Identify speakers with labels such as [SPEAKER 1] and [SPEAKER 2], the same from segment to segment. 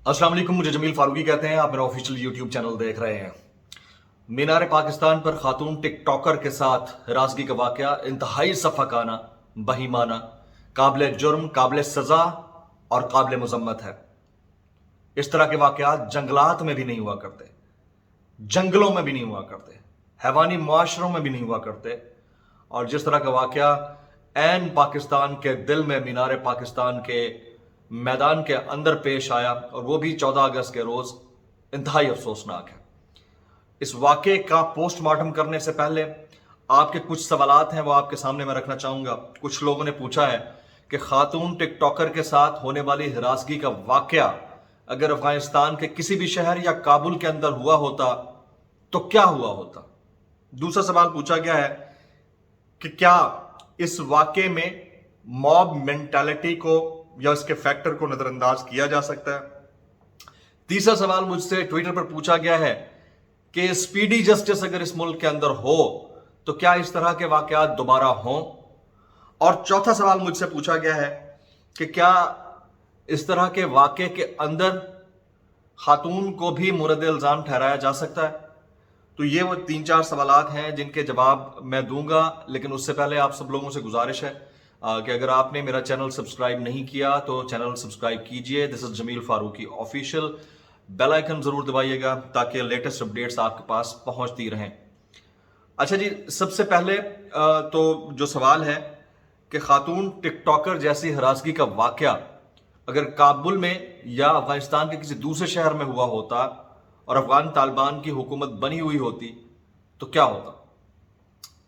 [SPEAKER 1] अस्सलाम वालेकुम, मुझे जमील फारूकी कहते हैं। आप मेरा ऑफिशियल यूट्यूब चैनल देख रहे हैं। मीनार पाकिस्तान पर खातून टिकटॉकर के साथ हरासगी का वाकया इंतहाई सफाकाना, बहीमाना, काबिल जुर्म, काबिल सजा और काबिल मजम्मत है। इस तरह के वाकयात जंगलात में भी नहीं हुआ करते, जंगलों में भी नहीं हुआ करते, हैवानी मुआशरों में भी नहीं हुआ करते। और जिस तरह का वाकया ऐन पाकिस्तान के दिल में मीनार पाकिस्तान के मैदान के अंदर पेश आया, और वो भी 14 अगस्त के रोज, इंतहाई अफसोसनाक है। इस वाक़े का पोस्टमार्टम करने से पहले आपके कुछ सवालात हैं, वो आपके सामने मैं रखना चाहूँगा। कुछ लोगों ने पूछा है कि खातून टिकटॉकर के साथ होने वाली हिरासगी का वाक़या अगर अफगानिस्तान के किसी भी शहर या काबुल के अंदर हुआ होता तो क्या हुआ होता। दूसरा सवाल पूछा गया है कि क्या इस वाक़े में मॉब मेंटालिटी को या इसके फैक्टर को नज़रअंदाज किया जा सकता है। तीसरा सवाल मुझसे ट्विटर पर पूछा गया है कि स्पीडी जस्टिस अगर इस मुल्क के अंदर हो तो क्या इस तरह के वाकयात दोबारा हों। और चौथा सवाल मुझसे पूछा गया है कि क्या इस तरह के वाक़े के अंदर खातून को भी मुरद इल्ज़ाम ठहराया जा सकता है। तो ये वो 3-4 सवालात हैं जिनके जवाब मैं दूंगा, लेकिन उससे पहले आप सब लोगों से गुजारिश है कि अगर आपने मेरा चैनल सब्सक्राइब नहीं किया तो चैनल सब्सक्राइब कीजिए। This is Jameel Farooqui official. Bell icon जरूर दबाइएगा ताकि लेटेस्ट अपडेट्स आपके पास पहुंचती रहें। अच्छा जी, सबसे पहले तो जो सवाल है कि खातून टिकटॉकर जैसी हरासगी का वाकया अगर काबुल में या अफगानिस्तान के किसी दूसरे शहर में हुआ होता और अफगान तालिबान की हुकूमत बनी हुई होती तो क्या होता।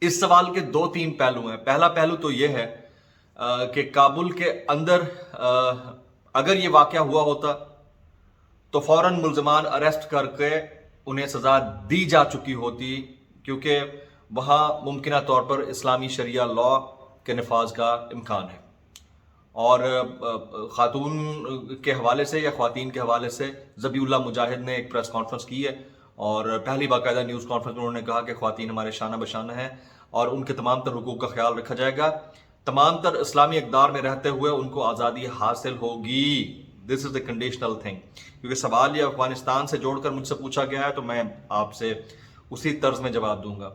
[SPEAKER 1] इस सवाल के 2-3 पहलू हैं। पहला पहलू तो यह है कि काबुल के अंदर अगर ये वाकया हुआ होता तो फौरन मुल्ज़मान अरेस्ट करके उन्हें सज़ा दी जा चुकी होती, क्योंकि वहाँ मुमकिना तौर पर इस्लामी शरिया लॉ के नफाज का इम्कान है। और खातून के हवाले से या ख्वातीन के हवाले से ज़बीउल्लाह मुजाहिद ने एक प्रेस कॉन्फ्रेंस की है और पहली बाकायदा न्यूज़ कॉन्फ्रेंस में उन्होंने कहा कि ख्वातीन हमारे शाना बशाना हैं और उनके तमाम तर हुकूक का ख्याल रखा जाएगा। तमाम तर इस्लामी इक़दार में रहते हुए उनको आज़ादी हासिल होगी। This is the conditional thing. क्योंकि सवाल ये अफगानिस्तान से जोड़कर मुझसे पूछा गया है तो मैं आपसे उसी तर्ज में जवाब दूंगा।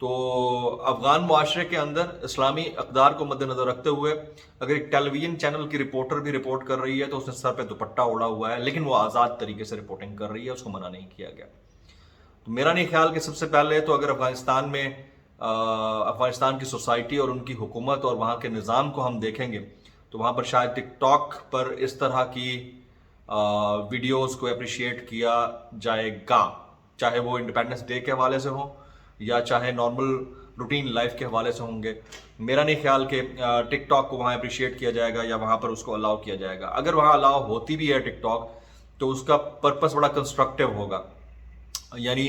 [SPEAKER 1] तो अफगान मुआशरे के अंदर इस्लामी अक़दार को मद्देनज़र रखते हुए अगर एक टेलीविज़न चैनल की रिपोर्टर भी रिपोर्ट कर रही है तो उसने सर पे दुपट्टा ओढ़ा हुआ है, लेकिन वो आज़ाद तरीके से रिपोर्टिंग कर रही है, उसको मना नहीं किया गया। तो मेरा नहीं ख्याल कि सबसे पहले तो अगर अफगानिस्तान की सोसाइटी और उनकी हुकूमत और वहाँ के निज़ाम को हम देखेंगे तो वहाँ पर शायद टिकटॉक पर इस तरह की वीडियोस को अप्रिशिएट किया जाएगा, चाहे वो इंडिपेंडेंस डे के हवाले से हो या चाहे नॉर्मल रूटीन लाइफ के हवाले से होंगे। मेरा नहीं ख्याल कि टिकटॉक को वहाँ अप्रिशिएट किया जाएगा या वहाँ पर उसको अलाउ किया जाएगा। अगर वहाँ अलाउ होती भी है टिकटॉक तो उसका पर्पस बड़ा कंस्ट्रक्टिव होगा, यानी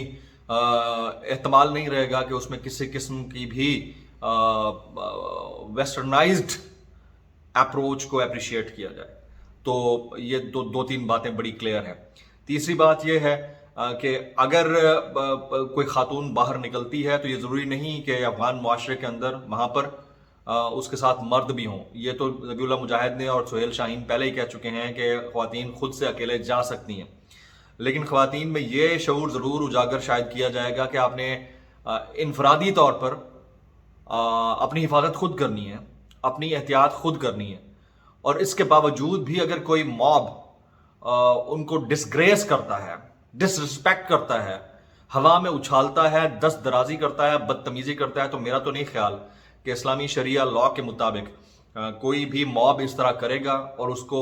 [SPEAKER 1] एहतमाल नहीं रहेगा कि उसमें किसी किस्म की भी वेस्टर्नाइज्ड अप्रोच को अप्रिशिएट किया जाए। तो ये दो तीन बातें बड़ी क्लियर हैं। तीसरी बात यह है कि अगर कोई खातून बाहर निकलती है तो ये ज़रूरी नहीं कि अफगान मुआशरे के अंदर वहाँ पर उसके साथ मर्द भी हों। ये तो ज़बीउल्लाह मुजाहिद ने और सुहेल शाहीन पहले ही कह चुके हैं कि ख़वातीन खुद से अकेले जा सकती हैं, लेकिन ख़वातीन में ये शऊर ज़रूर उजागर शायद किया जाएगा कि आपने इनफरादी तौर पर अपनी हिफाजत खुद करनी है, अपनी एहतियात खुद करनी है। और इसके बावजूद भी अगर कोई मॉब उनको डिसग्रेस करता है, डिसरिस्पेक्ट करता है, हवा में उछालता है, दस्त दराजी करता है, बदतमीजी करता है, तो मेरा तो नहीं ख्याल कि इस्लामी शरिया लॉ के मुताबिक कोई भी मॉब इस तरह करेगा और उसको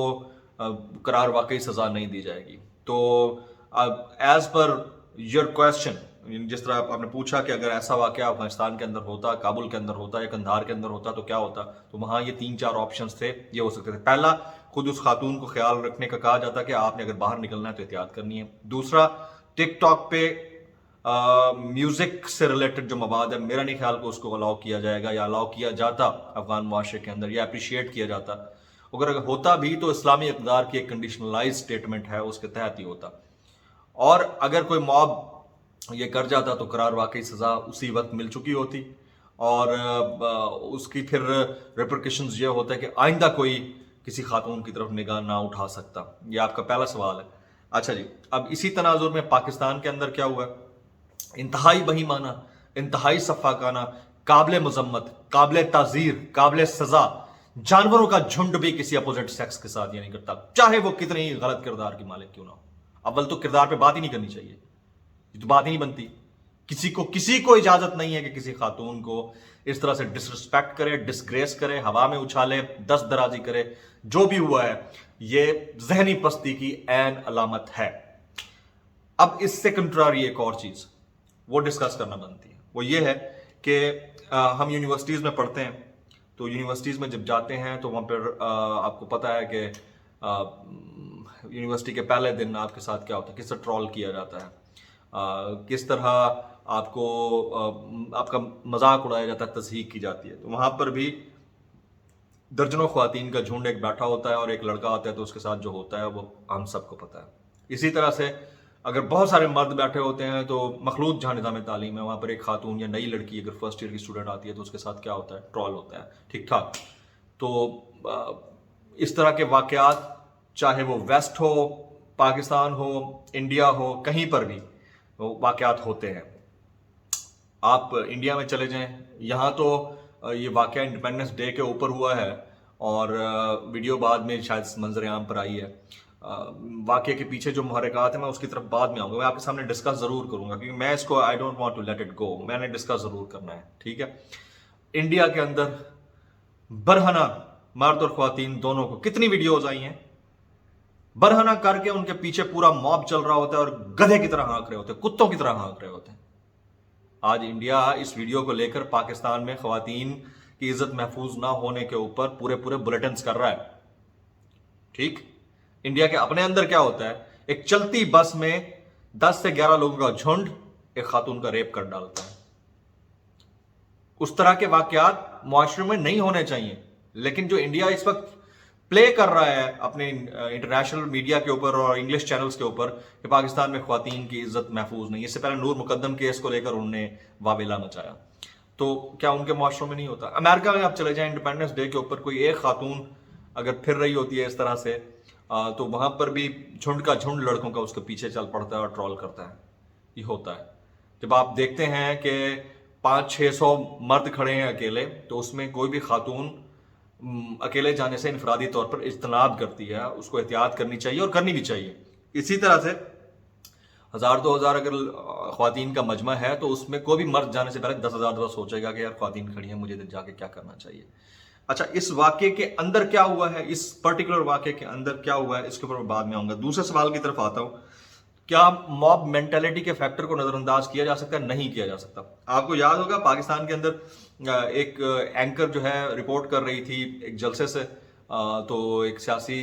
[SPEAKER 1] करार वाकई सज़ा नहीं दी जाएगी। तो एज पर योर क्वेश्चन, जिस तरह आपने पूछा कि अगर ऐसा वाकया अफगानिस्तान के अंदर होता, काबुल के अंदर होता या कंधार के अंदर होता तो क्या होता, तो वहाँ ये 3-4 ऑप्शंस थे, ये हो सकते थे। पहला, खुद उस खातून को ख्याल रखने का कहा जाता कि आपने अगर बाहर निकलना है तो एहतियात करनी है। दूसरा, टिकटॉक पे म्यूजिक से रिलेटेड जो मवाद है, मेरा नहीं ख्याल को उसको अलाउ किया जाएगा या अलाउ किया जाता अफगान मुआशरे के अंदर या अप्रिशिएट किया जाता। अगर होता भी तो इस्लामी इक़दार की एक कंडीशनलाइज स्टेटमेंट है उसके तहत ही होता। और अगर कोई मॉब ये कर जाता तो करार वाकई सज़ा उसी वक्त मिल चुकी होती और उसकी फिर रिपरकशंस ये होता है कि आइंदा कोई किसी खातून की तरफ निगाह ना उठा सकता। ये आपका पहला सवाल है। अच्छा जी, अब इसी तनाजुर में पाकिस्तान के अंदर क्या हुआ, इंतहाई बहीमाना, इंतहाई सफ़ाकाना, काबिल मजम्मत, काबिल ताज़ीर, काबिल सजा, जानवरों का झुंड भी किसी अपोजिट सेक्स के साथ ये नहीं करता, चाहे वो कितनी ही गलत किरदार की मालिक क्यों ना हो। अव्वल तो किरदार पे बात ही नहीं करनी चाहिए, ये तो बात ही नहीं बनती। किसी को इजाजत नहीं है कि किसी खातून को इस तरह से डिसरिस्पेक्ट करे, डिस्ग्रेस करे, हवा में उछाले, दस्त दराजी करे। जो भी हुआ है ये जहनी पस्ती की ऐन अलामत है। अब इससे कंट्रारी एक और चीज वो डिस्कस करना बनती है, वो ये है कि हम यूनिवर्सिटीज में पढ़ते हैं, तो यूनिवर्सिटीज में जब जाते हैं तो वहां पर आपको पता है कि यूनिवर्सिटी के पहले दिन आपके साथ क्या होता है, किस तरह ट्रॉल किया जाता है, किस तरह आपको आपका मजाक उड़ाया जाता है, तस्हीक की जाती है। तो वहां पर भी दर्जनों ख्वातीन का झुंड एक बैठा होता है और एक लड़का आता है, तो उसके साथ जो होता है वो हम सबको पता है। इसी तरह से अगर बहुत सारे मर्द बैठे होते हैं तो मखलूत जहाँ निज़ाम तालीम है वहाँ पर एक खातून या नई लड़की अगर फर्स्ट ईयर की स्टूडेंट आती है तो उसके साथ क्या होता है, ट्रॉल होता है, ठीक ठाक। तो इस तरह के वाक़यात चाहे वो वेस्ट हो, पाकिस्तान हो, इंडिया हो, कहीं पर भी वाक़यात होते हैं। आप इंडिया में चले जाएं, यहाँ तो ये वाक़या इंडिपेंडेंस डे के ऊपर हुआ है और वीडियो बाद में शायद मंजर आम पर आई है। वाक़े के पीछे जो मुहर्रिकात है मैं उसकी तरफ बाद में आऊँगा, मैं आपके सामने डिस्कस ज़रूर करूँगा क्योंकि मैं इसको I don't want to let it go, मैंने डिस्कस ज़रूर करना है, ठीक है। इंडिया के अंदर बरहना मर्द और ख्वातीन दोनों को कितनी वीडियोज आई हैं, बरहना करके उनके पीछे पूरा मॉब चल रहा होता है और गधे की तरह हाँक रहे होते हैं, कुत्तों की तरह हाँक रहे होते हैं। आज इंडिया इस वीडियो को लेकर पाकिस्तान में ख्वातीन की इज्जत महफूज ना होने के ऊपर पूरे बुलेटिन कर रहा है, ठीक। इंडिया के अपने अंदर क्या होता है, एक चलती बस में 10 से 11 लोगों का झुंड एक खातून का रेप कर डालता है। उस तरह के वाकयात मुआशरे में नहीं होने चाहिए, लेकिन जो इंडिया इस वक्त प्ले कर रहा है अपने इंटरनेशनल मीडिया के ऊपर और इंग्लिश चैनल्स के ऊपर कि पाकिस्तान में ख्वातीन की इज्जत महफूज नहीं। इससे पहले नूर मुकद्दम केस को लेकर उन्होंने वावेला मचाया, तो क्या उनके मुआशरों में नहीं होता? अमेरिका में आप चले जाएं, इंडिपेंडेंस डे के ऊपर कोई एक खातून अगर फिर रही होती है इस तरह से तो वहां पर भी झुंड का झुंड लड़कों का उसके पीछे चल पड़ता है और ट्रॉल करता है। ये होता है जब आप देखते हैं कि 500-600 मर्द खड़े हैं अकेले, तो उसमें कोई भी खातून अकेले जाने से इनफरादी तौर पर इज्तनाब करती है, उसको एहतियात करनी चाहिए और करनी भी चाहिए। इसी तरह से 1000-2000 अगर ख्वातीन का मजमा है तो उसमें कोई भी मर्द जाने से पहले 10,000 सोचेगा कि यार ख्वातीन खड़ी है, मुझे जाके क्या करना चाहिए। अच्छा, इस वाक़े के अंदर क्या हुआ है, इस पर्टिकुलर वाक़े के अंदर क्या हुआ है, इसके ऊपर मैं बाद में आऊँगा। दूसरे सवाल की तरफ आता हूँ, क्या मॉब मेंटालिटी के फैक्टर को नज़रअंदाज किया जा सकता है? नहीं किया जा सकता। आपको याद होगा पाकिस्तान के अंदर एक एंकर जो है रिपोर्ट कर रही थी एक जलसे से, तो एक सियासी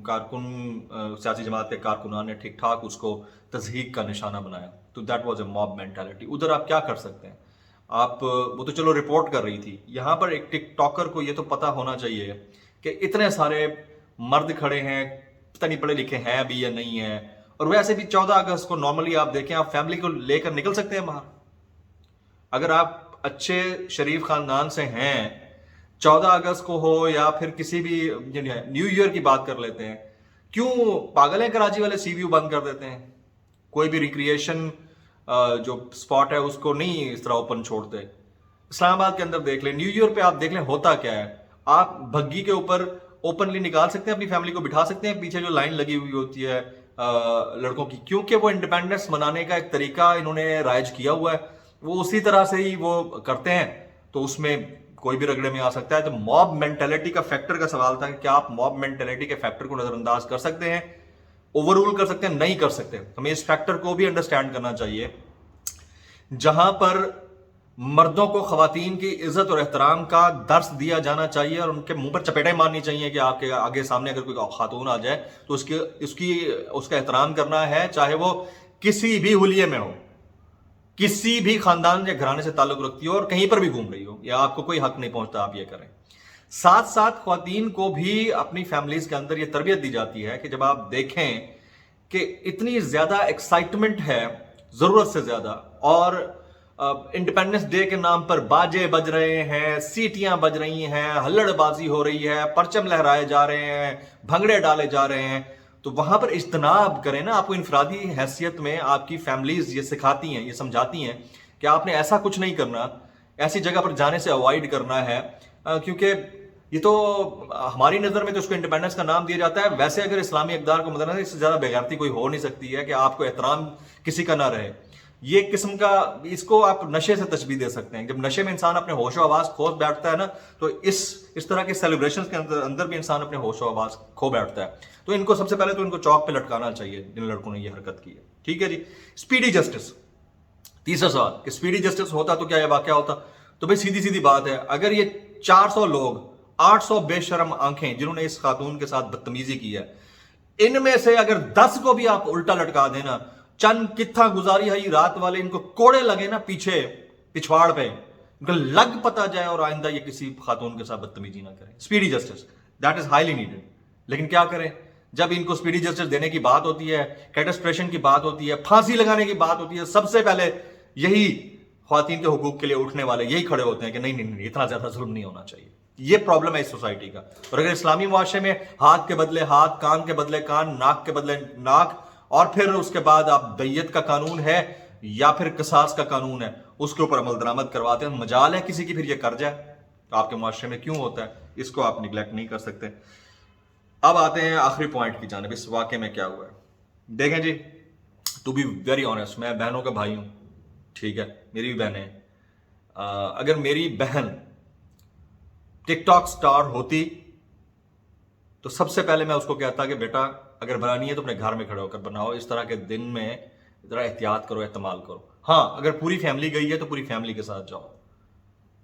[SPEAKER 1] कारकुन, सियासी जमात के कारकुनान ने ठीक ठाक उसको तज़हीक का निशाना बनाया, तो that was a mob mentality. उधर आप क्या कर सकते हैं, आप वो तो चलो रिपोर्ट कर रही थी, यहाँ पर एक टिकटॉकर को ये तो पता होना चाहिए कि इतने सारे मर्द खड़े हैं, पता नहीं पढ़े लिखे हैं भी या नहीं है। और वैसे भी 14 अगस्त को नॉर्मली आप देखें, आप फैमिली को लेकर निकल सकते हैं बाहर। अगर आप अच्छे शरीफ खानदान से हैं, 14 अगस्त को हो या फिर किसी भी न्यू ईयर की बात कर लेते हैं, क्यों पागल है कराची वाले सीवीयू बंद कर देते हैं? कोई भी रिक्रिएशन जो स्पॉट है उसको नहीं इस तरह ओपन छोड़ते। इस्लामाबाद के अंदर देख लें, न्यू ईयर पे आप देख लें होता क्या है, आप भग्गी के ऊपर ओपनली निकाल सकते हैं, अपनी फैमिली को बिठा सकते हैं, पीछे जो लाइन लगी हुई होती है लड़कों की, क्योंकि वो इंडिपेंडेंस मनाने का एक तरीका इन्होंने राइज किया हुआ है, वो उसी तरह से ही वो करते हैं, तो उसमें कोई भी रगड़े में आ सकता है। तो मॉब मेंटेलिटी का फैक्टर का सवाल था कि क्या आप मॉब मेंटेलिटी के फैक्टर को नजरअंदाज कर सकते हैं, ओवररूल कर सकते हैं? नहीं कर सकते। हमें इस फैक्टर को भी अंडरस्टैंड करना चाहिए, जहां पर मर्दों को खवातीन की इज्जत और एहतराम का दर्स दिया जाना चाहिए और उनके मुंह पर चपेटें मारनी चाहिए कि आपके आगे सामने अगर कोई खातून आ जाए तो उसका एहतराम करना है, चाहे वो किसी भी हुलिये में हो, किसी भी खानदान या घराने से ताल्लुक रखती हो और कहीं पर भी घूम रही हो, या आपको कोई हक नहीं पहुंचता आप ये करें। साथ साथ ख्वातीन को भी अपनी फैमिलीज के अंदर ये तरबियत दी जाती है कि जब आप देखें कि इतनी ज्यादा एक्साइटमेंट है जरूरत से ज्यादा, और इंडिपेंडेंस डे के नाम पर बाजे बज रहे हैं, सीटियां बज रही हैं, हल्लड़बाजी हो रही है, परचम लहराए जा रहे हैं, भंगड़े डाले जा रहे हैं, تو وہاں پر اجتناب کریں نا. آپ کو انفرادی حیثیت میں آپ کی فیملیز یہ سکھاتی ہیں, یہ سمجھاتی ہیں کہ آپ نے ایسا کچھ نہیں کرنا, ایسی جگہ پر جانے سے اوائڈ کرنا ہے, کیونکہ یہ تو ہماری نظر میں تو اس کو انڈیپینڈنس کا نام دیا جاتا ہے. ویسے اگر اسلامی اقدار کو مدنظر اس سے زیادہ بےغیرتی کوئی ہو نہیں سکتی ہے کہ آپ کو احترام کسی کا نہ رہے. یہ قسم کا, اس کو آپ نشے سے تشبیہ دے سکتے ہیں. جب نشے میں انسان اپنے ہوش و آواز کھو بیٹھتا ہے نا, تو اس طرح کے سیلیبریشنز کے اندر بھی انسان اپنے ہوش و آواز کھو بیٹھتا ہے. تو ان کو سب سے پہلے تو ان کو چوک پہ لٹکانا چاہیے جن لڑکوں نے یہ حرکت کی ہے. ٹھیک ہے جی. اسپیڈی جسٹس, تیسرا سوال کہ اسپیڈی جسٹس ہوتا تو کیا یہ واقعہ ہوتا. تو بھائی سیدھی سیدھی بات ہے, اگر یہ 400 لوگ 800 بے شرم آنکھیں جنہوں نے اس خاتون کے ساتھ بدتمیزی کی ہے, ان میں سے اگر 10 کو بھی آپ الٹا لٹکا دینا, چند کتھا گزاری ہے رات والے ان کو کوڑے لگے نا پیچھے پچھواڑ پہ, ان کو لگ پتا جائے اور آئندہ یہ کسی خاتون کے ساتھ بدتمیزی نہ کریں. Speedy justice that is highly needed. لیکن کیا کریں, جب ان کو اسپیڈی جسٹس دینے کی بات ہوتی ہے, کیٹسٹریشن کی بات ہوتی ہے, پھانسی لگانے کی بات ہوتی ہے, سب سے پہلے یہی خواتین کے حقوق کے لیے اٹھنے والے یہی کھڑے ہوتے ہیں کہ نہیں نہیں نہیں, اتنا زیادہ ظلم نہیں ہونا چاہیے. یہ پرابلم ہے اس سوسائٹی کا. اور اگر اسلامی معاشرے میں ہاتھ کے بدلے ہاتھ, کان کے بدلے کان, ناک کے بدلے ناک, اور پھر اس کے بعد آپ دیت کا قانون ہے یا پھر قصاص کا قانون ہے اس کے اوپر عمل درآمد کرواتے ہیں, مجال ہے کسی کی پھر یہ کر جائے, تو آپ کے معاشرے میں کیوں ہوتا ہے, اس کو آپ نگلیکٹ نہیں کر سکتے. اب آتے ہیں آخری پوائنٹ کی جانب, اس واقعے میں کیا ہوا ہے. دیکھیں جی, ٹو بی ویری آنیسٹ, میں بہنوں کا بھائی ہوں, ٹھیک ہے, میری بھی بہنیں ہیں. اگر میری بہن ٹک ٹاک سٹار ہوتی تو سب سے پہلے میں اس کو کہتا کہ بیٹا اگر بنانی ہے تو اپنے گھر میں کھڑے ہو کر بناؤ, اس طرح کے دن میں ذرا احتیاط کرو, احتمال کرو. ہاں اگر پوری فیملی گئی ہے تو پوری فیملی کے ساتھ جاؤ.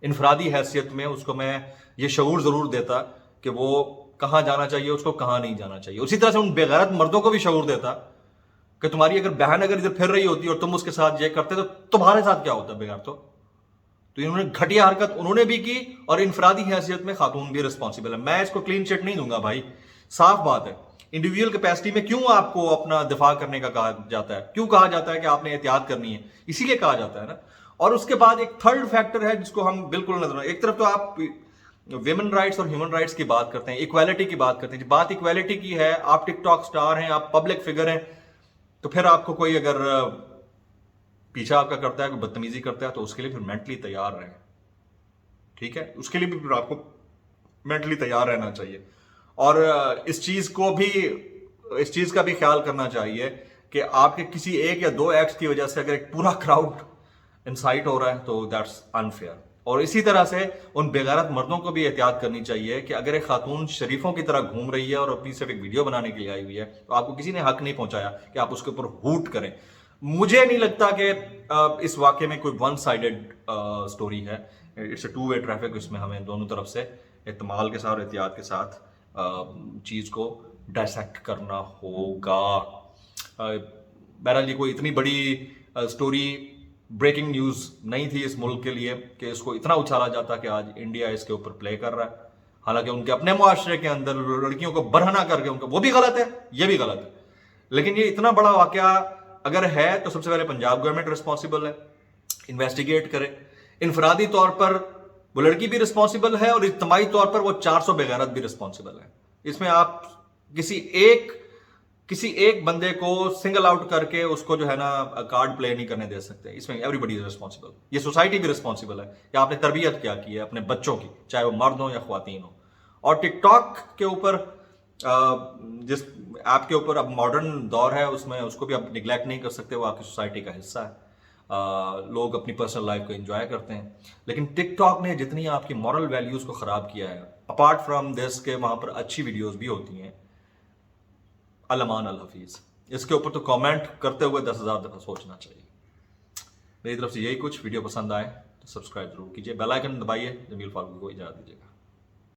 [SPEAKER 1] انفرادی حیثیت میں اس کو میں یہ شعور ضرور دیتا کہ وہ کہاں جانا چاہیے, اس کو کہاں نہیں جانا چاہیے. اسی طرح سے ان بے غیرت مردوں کو بھی شعور دیتا کہ تمہاری اگر بہن اگر ادھر پھر رہی ہوتی اور تم اس کے ساتھ یہ کرتے تو تمہارے ساتھ کیا ہوتا بے غیرت. تو انہوں نے گھٹیا حرکت انہوں نے بھی کی, اور انفرادی حیثیت میں خاتون بھی رسپانسبل ہے. میں اس کو کلین چٹ نہیں دوں گا بھائی, صاف بات ہے. انڈیویجول کیپیسٹی میں کیوں آپ کو اپنا دفاع کرنے کا کہا جاتا ہے, کیوں کہا جاتا ہے کہ آپ نے احتیاط کرنی ہے, اسی لیے کہا جاتا ہے نا. اور اس کے بعد ایک تھرڈ فیکٹر ہے جس کو ہم بالکل نظر, ایک طرف تو آپ ویمن رائٹس اور ہیومن رائٹس کی بات کرتے ہیں, ایکویلٹی کی بات کرتے ہیں. بات ایکویلٹی کی ہے, آپ ٹک ٹاک سٹار ہیں, آپ پبلک فگر ہیں, تو پھر آپ کو کوئی اگر پیچھا آپ کا کرتا ہے, کوئی بدتمیزی کرتا ہے, تو اس کے لیے پھر مینٹلی تیار رہیں. ٹھیک ہے, اس کے لیے بھی پھر آپ کو مینٹلی تیار رہنا چاہیے. اور اس چیز کا بھی خیال کرنا چاہیے کہ آپ کے کسی ایک یا دو ایکٹس کی وجہ سے اگر ایک پورا کراؤڈ انسائٹ ہو رہا ہے تو دیٹس انفیئر. اور اسی طرح سے ان بے غیرت مردوں کو بھی احتیاط کرنی چاہیے کہ اگر ایک خاتون شریفوں کی طرح گھوم رہی ہے اور اپنی صرف ایک ویڈیو بنانے کے لیے آئی ہوئی ہے, تو آپ کو کسی نے حق نہیں پہنچایا کہ آپ اس کے اوپر ہوٹ کریں. مجھے نہیں لگتا کہ اس واقعے میں کوئی ون سائیڈڈ سٹوری ہے. It's a two way traffic. اس میں ہمیں دونوں طرف سے احتمال کے ساتھ اور احتیاط کے ساتھ چیز کو ڈائسیکٹ کرنا ہوگا. بہرحال یہ کوئی اتنی بڑی سٹوری بریکنگ نیوز نہیں تھی اس ملک کے لیے کہ اس کو اتنا اچھالا جاتا کہ آج انڈیا اس کے اوپر پلے کر رہا ہے. حالانکہ ان کے اپنے معاشرے کے اندر لڑکیوں کو برہنہ کر کے ان کا وہ بھی غلط ہے, یہ بھی غلط ہے. لیکن یہ اتنا بڑا واقعہ اگر ہے تو سب سے پہلے پنجاب گورنمنٹ رسپانسبل ہے, انویسٹیگیٹ کرے. انفرادی طور پر وہ لڑکی بھی رسپانسبل ہے اور اجتماعی طور پر وہ 400 بے غیرت بھی رسپانسبل ہے. اس میں آپ کسی ایک بندے کو سنگل آؤٹ کر کے اس کو جو ہے نا کارڈ پلے نہیں کرنے دے سکتے. اس میں ایوری بڈی از رسپانسبل. یہ سوسائٹی بھی رسپانسبل ہے کہ آپ نے تربیت کیا کی ہے اپنے بچوں کی, چاہے وہ مرد ہوں یا خواتین ہوں. اور ٹک ٹاک کے اوپر جس ایپ کے اوپر اب ماڈرن دور ہے, اس میں اس کو بھی آپ نگلیکٹ نہیں کر سکتے, وہ آپ کی سوسائٹی کا حصہ ہے. لوگ اپنی پرسنل لائف کو انجوائے کرتے ہیں. لیکن ٹک ٹاک نے جتنی آپ کی مورل ویلیوز کو خراب کیا ہے, اپارٹ فرام دس کہ وہاں پر اچھی ویڈیوز بھی ہوتی ہیں, الامان الحفیظ, اس کے اوپر تو کامنٹ کرتے ہوئے 10,000 دفعہ سوچنا چاہیے. میری طرف سے یہی کچھ. ویڈیو پسند آئے تو سبسکرائب ضرور کیجیے, بیل آئیکن دبائیے. جمیل فاروقی کو اجازت دیجیے گا.